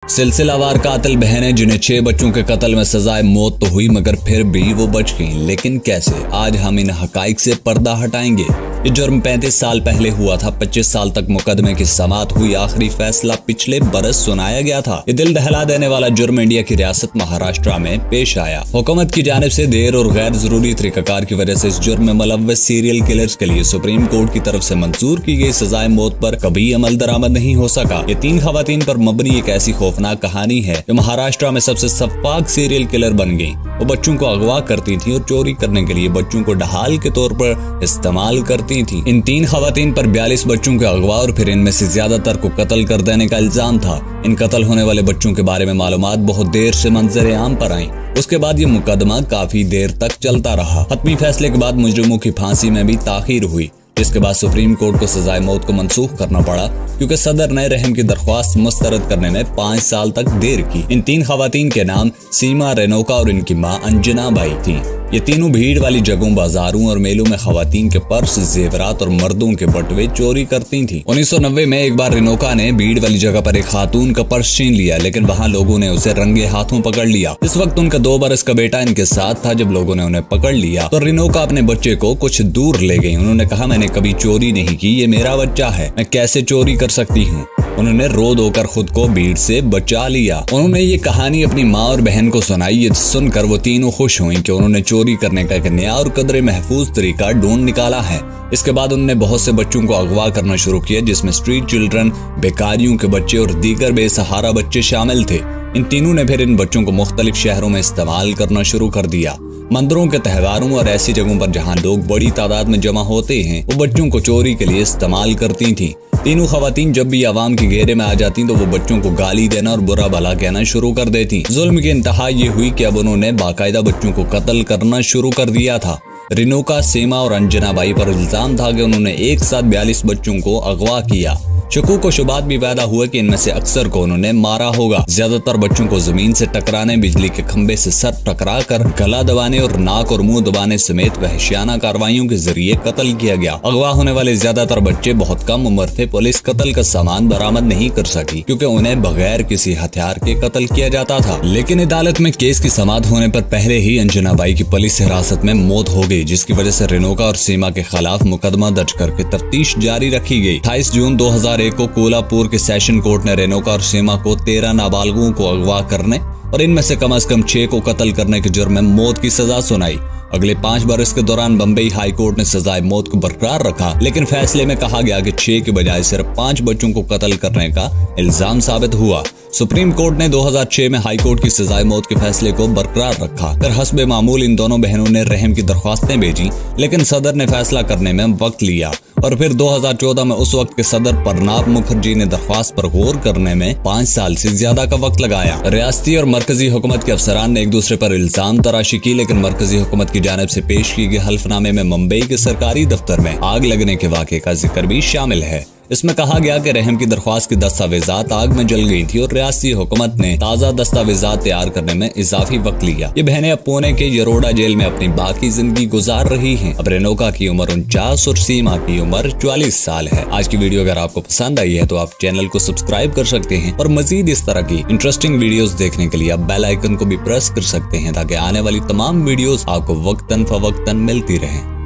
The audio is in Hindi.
सिलसिलावार कातिल बहनें जिन्हें 6 बच्चों के कत्ल में सजाए मौत तो हुई मगर फिर भी वो बच गईं। लेकिन कैसे? आज हम इन हकाइक से पर्दा हटाएंगे। ये जुर्म 35 साल पहले हुआ था। 25 साल तक मुकदमे की समाअत हुई। आखिरी फैसला पिछले बरस सुनाया गया था। ये दिल दहला देने वाला जुर्म इंडिया की रियासत महाराष्ट्र में पेश आया। हुकूमत की जानिब से देर और गैर जरूरी तरीकाकार की वजह से इस जुर्म में मुलव्वस सीरियल किलर्स के लिए सुप्रीम कोर्ट की तरफ से मंजूर की गई सजाए मौत पर कभी अमल दरामद नहीं हो सका। ये 3 खवातीन पर मबनी एक ऐसी खौफनाक कहानी है जो महाराष्ट्र में सबसे सफाक सीरियल किलर बन गई। वो बच्चों को अगवा करती थी और चोरी करने के लिए बच्चों को ढाल के तौर पर इस्तेमाल करती थी। इन 3 खवातीन पर 42 बच्चों के अगवा और फिर इनमें से ज्यादातर को कत्ल कर देने का इल्जाम था। इन कत्ल होने वाले बच्चों के बारे में मालूमात बहुत देर से मंजर आम पर आई। उसके बाद ये मुकदमा काफी देर तक चलता रहा। हतमी फैसले के बाद मुजरिमों की फांसी में भी ताखीर हुई, जिसके बाद सुप्रीम कोर्ट को सजाए मौत को मनसूख करना पड़ा क्योंकि सदर ने रहम की दरख्वास्त मुस्तरद करने में 5 साल तक देर की। इन 3 खवातीन के नाम सीमा रेनोका और इनकी मां अंजना बाई थी। ये तीनों भीड़ वाली जगहों, बाजारों और मेलों में खवातीन के पर्स, जेवरात और मर्दों के बटवे चोरी करती थी। 1990 में एक बार रेनोका ने भीड़ वाली जगह पर एक खातून का पर्स छीन लिया, लेकिन वहाँ लोगों ने उसे रंगे हाथों पकड़ लिया। इस वक्त उनका 2 बरस का बेटा इनके साथ था। जब लोगों ने उन्हें पकड़ लिया तो रेनोका अपने बच्चे को कुछ दूर ले गई। उन्होंने कहा, मैंने कभी चोरी नहीं की, ये मेरा बच्चा है, मैं कैसे चोरी कर सकती हूँ। उन्होंने रो धोकर खुद को भीड़ से बचा लिया। उन्होंने ये कहानी अपनी माँ और बहन को सुनाई। ये सुनकर वो तीनों खुश हुई कि उन्होंने चोरी करने का एक नया और कदरे महफूज तरीका ढूंढ निकाला है। इसके बाद उन्होंने बहुत से बच्चों को अगवा करना शुरू किया, जिसमें स्ट्रीट चिल्ड्रन, बेकारियों के बच्चे और दीगर बेसहारा बच्चे शामिल थे। इन तीनों ने फिर इन बच्चों को मुख्तलिफ शहरों में इस्तेमाल करना शुरू कर दिया। मंदिरों के त्योहारों और ऐसी जगहों पर जहां लोग बड़ी तादाद में जमा होते हैं, वो बच्चों को चोरी के लिए इस्तेमाल करती थीं। तीनों खवातीन जब भी आवाम के घेरे में आ जाती तो वो बच्चों को गाली देना और बुरा भला कहना शुरू कर देती। जुल्म की इंतहा ये हुई कि अब उन्होंने बाकायदा बच्चों को कत्ल करना शुरू कर दिया था। रेनोका, सीमा और अंजना बाई पर इल्जाम था कि उन्होंने एक साथ 42 बच्चों को अगवा किया। शकूक व शुबात भी पैदा हुआ कि इनमें से अक्सर को उन्होंने मारा होगा। ज्यादातर बच्चों को जमीन से टकराने, बिजली के खंभे से सर टकराकर गला दबाने और नाक और मुंह दबाने समेत वहशियाना कार्रवाइयों के जरिए कत्ल किया गया। अगवा होने वाले ज्यादातर बच्चे बहुत कम उम्र थे। पुलिस कत्ल का सामान बरामद नहीं कर सकी क्योंकि उन्हें बगैर किसी हथियार के कत्ल किया जाता था। लेकिन अदालत में केस की समाअत होने पर पहले ही अंजना बाई की पुलिस हिरासत में मौत हो गई, जिसकी वजह से रेनोका और सीमा के खिलाफ मुकदमा दर्ज करके तफ्तीश जारी रखी गई। 28 जून 2001 को कोल्हापुर के सेशन कोर्ट ने रेनोका और सीमा को 13 नाबालिगों को अगवा करने और इनमें से कम 6 को कत्ल करने के जुर्म में मौत की सजा सुनाई। अगले 5 बरस के दौरान बम्बई हाई कोर्ट ने सजाए मौत को बरकरार रखा, लेकिन फैसले में कहा गया कि 6 के बजाय सिर्फ 5 बच्चों को कत्ल करने का इल्जाम साबित हुआ। सुप्रीम कोर्ट ने 2006 में हाई कोर्ट की सजाए मौत के फैसले को बरकरार रखा। फिर हस्बे मामूल इन दोनों बहनों ने रहम की दरख्वास्तें भेजी, लेकिन सदर ने फैसला करने में वक्त लिया और फिर 2014 में उस वक्त के सदर प्रणब मुखर्जी ने दरख्वास्त पर गौर करने में 5 साल से ज्यादा का वक्त लगाया। रियासती और मरकजी हुकूमत के अफसरान ने एक दूसरे पर इल्जाम तराशी की, लेकिन मरकजी हुकूमत की जानिब से पेश की गई हल्फनामे में मुंबई के सरकारी दफ्तर में आग लगने के वाक़े का जिक्र भी शामिल है। इसमें कहा गया कि रहम की दरख्वास्त की दस्तावेजात आग में जल गई थी और रियासती हुकूमत ने ताज़ा दस्तावेजात तैयार करने में इजाफी वक्त लिया। ये बहनें अब पुणे के यरोड़ा जेल में अपनी बाकी जिंदगी गुजार रही हैं। अब रेनोका की उम्र 49 और सीमा की उम्र 44 साल है। आज की वीडियो अगर आपको पसंद आई है तो आप चैनल को सब्सक्राइब कर सकते हैं और मजीद इस तरह की इंटरेस्टिंग वीडियोस देखने के लिए आप बेल आइकन को भी प्रेस कर सकते हैं ताकि आने वाली तमाम वीडियोस आपको वक्तन फवक्तन मिलती रहें।